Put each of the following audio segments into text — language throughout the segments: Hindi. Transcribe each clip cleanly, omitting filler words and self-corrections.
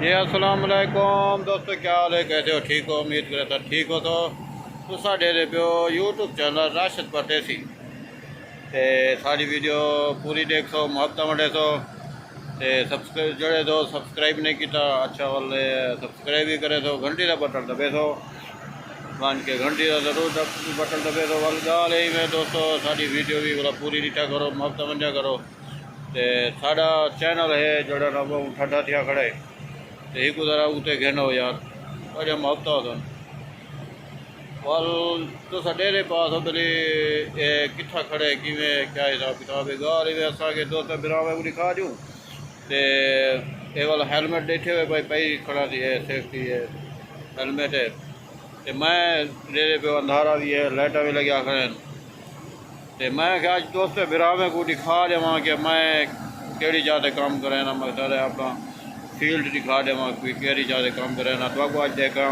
जी अस्सलाम वालेकुम दोस्तों, क्या हाल है? कैसे हो? ठीक हो? उम्मीद करे तो ठीक हो। तो साढ़े पे यूट्यूब चैनल राशिद परदेसी ते सारी वीडियो पूरी देखो, मुहब्बत में देखो। ते सब्सक्राइब जोड़े दो, सब्सक्राइब नहीं किया अच्छा वाले सब्सक्राइब भी करे तो घंटी का बटन दबे दो, मान के घंटी का जरूर बटन दबे दो। वाल गाल यही में दोस्तों, सारी वीडियो भी वाला पूरी रीटा करो, मुहब्बत मंजा करो। ते साड़ा चैनल है जोड़ा ना वो ठंडा थिया खड़े तो एक उधर उते घेनो यार अरे मुहब्बत हो वाल तो डेरे पास उधरी किथा खड़े किमें क्या हिसाब किताब है गाल में असा के दोस्त बिरा में दिखा दूँ ते ये वाला हेलमेट देखे हुए भाई पई खड़ा थी है, सेफ्टी है, हेलमेट है। तो मैं डेरे पे अंधारा भी है, लाइटा भी लगे खड़े। तो मैं क्या दोस्त बिरा में को दिखा देवा कि मैं केड़ी जाते काम करें ना, मैं सारे अपना फील्ड दिखा देवा कोई केड़ी जाते काम करें ना। तो अज देखा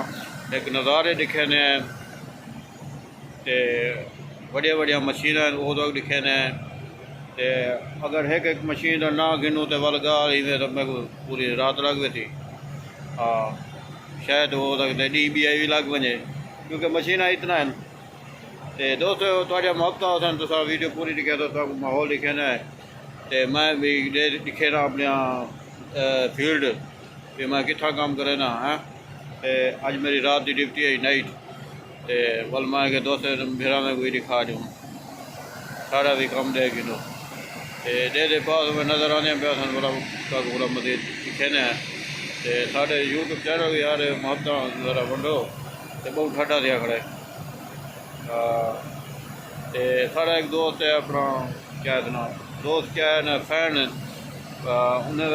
एक नज़ारे दिखे ने ते बढ़िया बढ़िया मशीन वो तो दिखे ने। ते अगर एक मशीन ना गिनूँ तो वल गाल ही में तो मैं पूरी रात लग गई थी। हाँ शायद हो सकते डी बी आई भी लग वजे क्योंकि मशीन इतना है। तो दोस्तों थोड़ा मुहब्बत होसन तो वीडियो पूरी दिखे तो माहौल दिखे ना। तो मैं भी दिखे ना अपने फील्ड कि मैं कितना काम करे ना है। तो अज मेरी रात की ड्यूटी है नाइट। तो वल मैं के दोस्त फिर में कोई दिखा दूँ सारा भी कम दे गिनो। दे पास में नज़र आने पे बड़ा पूरा मजीद दिखे ने। तो साढ़े यूट्यूब चैनल भी यार मुहब्बत जरा बंडो तो बहुत ठंडा दिया खड़े। तो साढ़ा एक दोस्त है अपना क्या ना दोस्त क्या है ना फैन उन्हें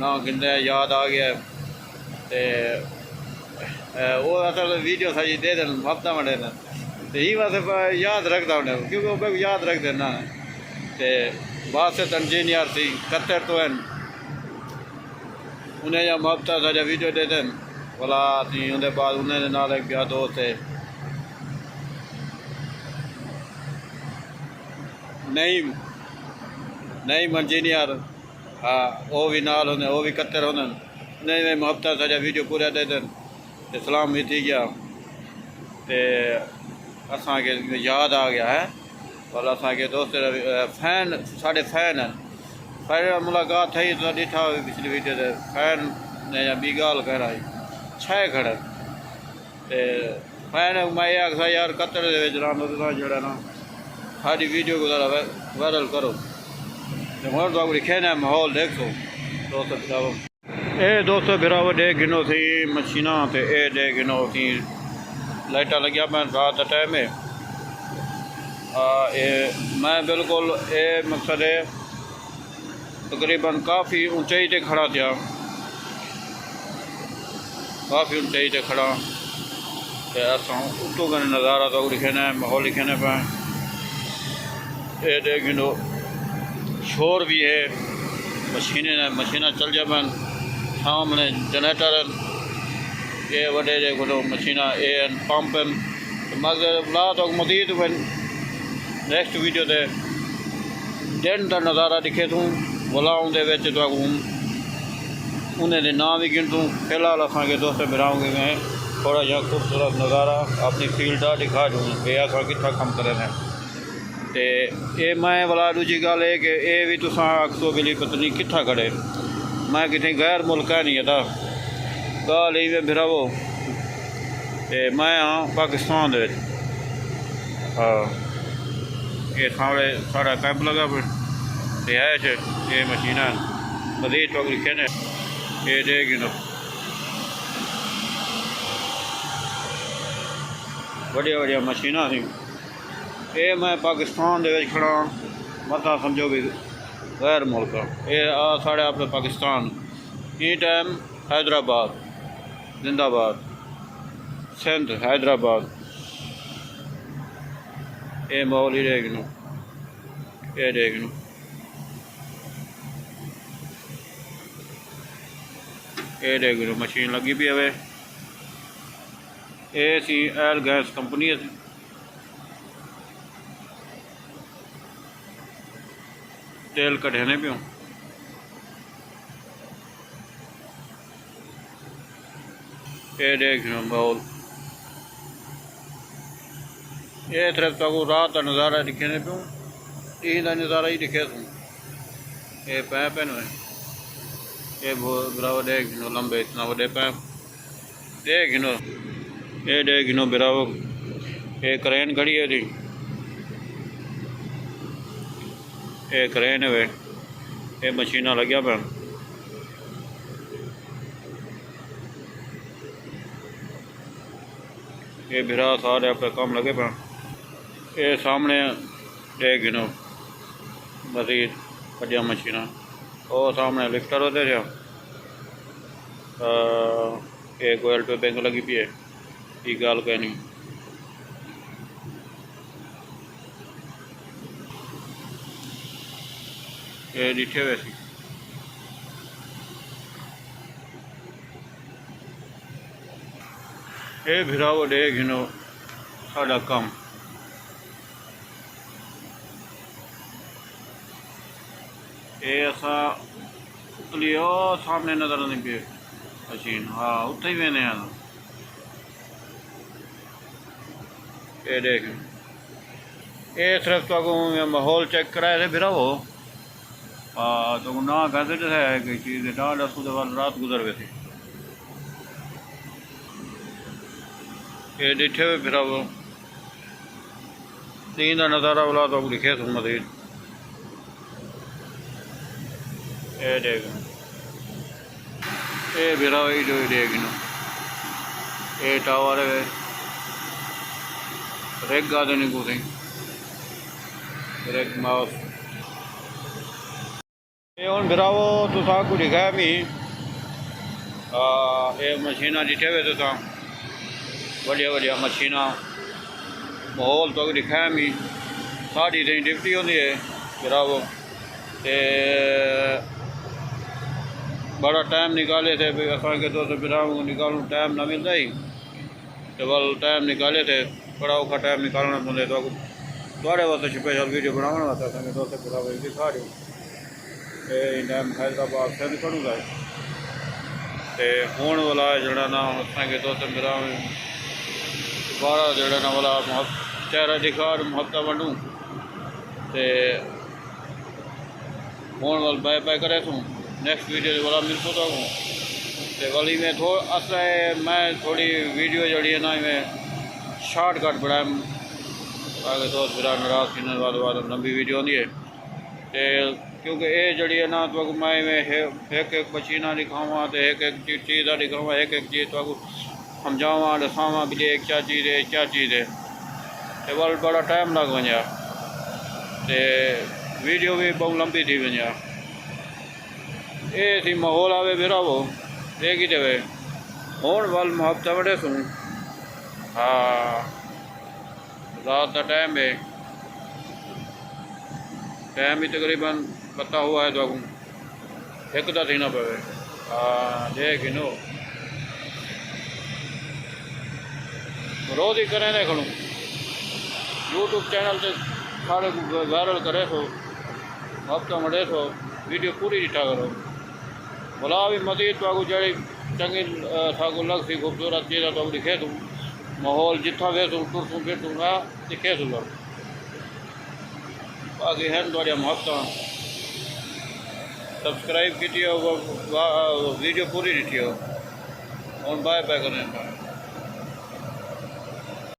ना गिनते याद आ गया। तो वो असल वीडियो सारी दे देन हफ्ता में देना तो ही बस याद रखता उन्हें क्योंकि वो याद रख देना। तो बाद से इंजीनियर थी कतर तो है उन्हें या मुहब्बत साझा वीडियो दे देन बोला थी उन्हें बाद उन्हें नाल एक गया दोस्त है नहीं नहीं इंजीनियर। हाँ वो भी नाल होने वो भी कतर होने नहीं नहीं मुहब्बत साझा वीडियो पूरा दे देन तो सलाम भी थी गया। तो असा के याद आ गया है और असा के दोस्त फैन साढ़े फैन हैं पहले मुलाकात थी तो दिखा पिछली वीडियो से फैन ने या बी गाल कह रहा छः खड़े। तो फैन मैं आखा यार कतर जरा ना सारी वीडियो को जरा वायरल करो तो हम तो लिखे ना माहौल देखो दोस्त ए दोस्तों बिरावर डे गिनो थी मशीना तो ए डे गिनो थी लाइटा लगिया मैं रात का टाइम है। मैं बिल्कुल ये मकसद है तकरीबन काफ़ी ऊंचाई से खड़ा था, काफ़ी ऊंचाई से खड़ा तो असा उतो का नज़ारा तो लिखे माहौल लिखे पे ये डे गिनो शोर भी है मशीनें चल जाए सामने जनरेटर ये वडे जो मशीना ये पंप मगर ला तो मजीद नेक्स्ट वीडियो से दिन का नज़ारा दिखे तूँ बुला तो उन्हें नाम भी गिन तूँ। फिलहाल असा के दोस्त बिराऊँगे मैं थोड़ा जहा खूबसूरत नज़ारा अपनी फील्ड का दिखा दूँ कि अस कितना कम करे हैं। तो ये मैं वाला दूजी गल है कि ये भी तुसा अक्सो बिली पत्नी कितना खड़े मैं कितने गैर मुल्क है नहीं था गल ही में फिरावो तो मैं हाँ पाकिस्तान दे हाँ ये सामने साढ़ा कैंप लगा रिहायश ये मशीन मजीद तो लिखे ने ये दे गिनो बढ़िया बढ़िया मशीना थी। ये मैं पाकिस्तान दे खड़ा मता समझो भी गैर मुल्क ये साढ़े अपने पाकिस्तान ई टाइम हैदराबाद जिंदाबाद सिंध हैदराबाद ये माहौल ही देखनो ये देखनो ये देखनो मशीन लगी भी है ये सी एल गैस कंपनी है तेल कढ़ने पियो ये देख माहौल, ये सिर्फ तक रात का नज़ारा दिखे ने पियो, दिन का नज़ारा ही दिखे तू। ये पैप है ना, ये बराबर देख लंबे इतना बड़े पैप देख ये देख बराबर, ये क्रेन खड़ी है जी, ये क्रेन है, ये मशीना लग्या पैन, ये बिरा सारे आप काम लगे पैन। ये सामने देख मजीद बढ़िया मशीना, और सामने लिफ्टर होते रहा, एक ऑयल पे बैंक लगी पी है, ये गल कहनी। ये डिठे वैसी ये भिराव देख साडा काम, ये असा उतली सामने नजर नहीं पे मशीन, हाँ उत्थे ही वेने हैं। ये देख ये सिर्फ तो माहौल चेक कराए थे भिरावो, हाँ तो ना कहते है कि चीज़ ना दसो तो रात गुजर गई थी। ये डिठे हुए फिर वो दिन का नज़ारा वाला तो दिखे तुम मजीद। ये देख ये फिर जो देख ये टावर है, रेग गा देने को रेग माउस ये हूँ फिरावो तुसा को दिखाया मी, ये मशीना डिठे हुए तुसा बढ़िया बढ़िया मशीना, माहौल तो दिखाया मी। साड़ी तेरी डिप्टी होती है फिरावो, बड़ा टाइम निकाले थे भाई असा के तो फिराव निकालूँ टाइम ना मिलता ही, तो बल टाइम निकाले थे, बड़ा औखा टाइम निकालना पौधे तो थोड़े वास्ते स्पेशल वीडियो बनाने वास्ते असें दोस्त फिराव दिखा रही हूँ। टाइम हैदराबाद से निकलूँगा तो हूँ वाला जरा ना असें दोस्त फिराव दोबारा जरा ना वाला चेहरा दिखा हफ्ता वंडूँ तो हूँ वाल बाय बाय करे तूँ नेक्स्ट वीडियो वाला मिल सकता हूँ। तो वाली में मैं थोड़ी वीडियो जड़ी है ना मैं शॉर्टकट बनाया आगे दोस्त फिर नाराज थी बाद लंबी वीडियो होती है तो क्योंकि ये जड़ी है ना तो मैं एक एक मशीना दिखावा तो एक एक चीज़ दिखावा, एक एक चीज़ तो समझावा दसावा भी एक क्या चीज़ है क्या चीज़ है, तो वाल बड़ा टाइम लग वजा तो वीडियो भी बहुत लंबी थी वजा। ये थी माहौल आवे फिरावो देखी देवे हूँ वाल हफ्ता वड़े सूँ, हाँ रात का टाइम है, टाइम भी तकरीबन पता हुआ है तो एक तो थी ना पवे। हाँ देख रोज़ ही करें देख लूँ यूट्यूब चैनल से सारे वायरल करे तो हफ्ता मड़े तो वीडियो पूरी दिखा करो, भला भी मजीद तो जड़ी चंगी सागू लग सी खूबसूरत चीज़ तो दिखे तूँ, माहौल जितना वेसूँ टुरसूँ फिरसूँ ना दिखे सूँ बाकी है थोड़ा हफ्ता सब्सक्राइब की वीडियो पूरी दिखी हो और बाय बाय करें।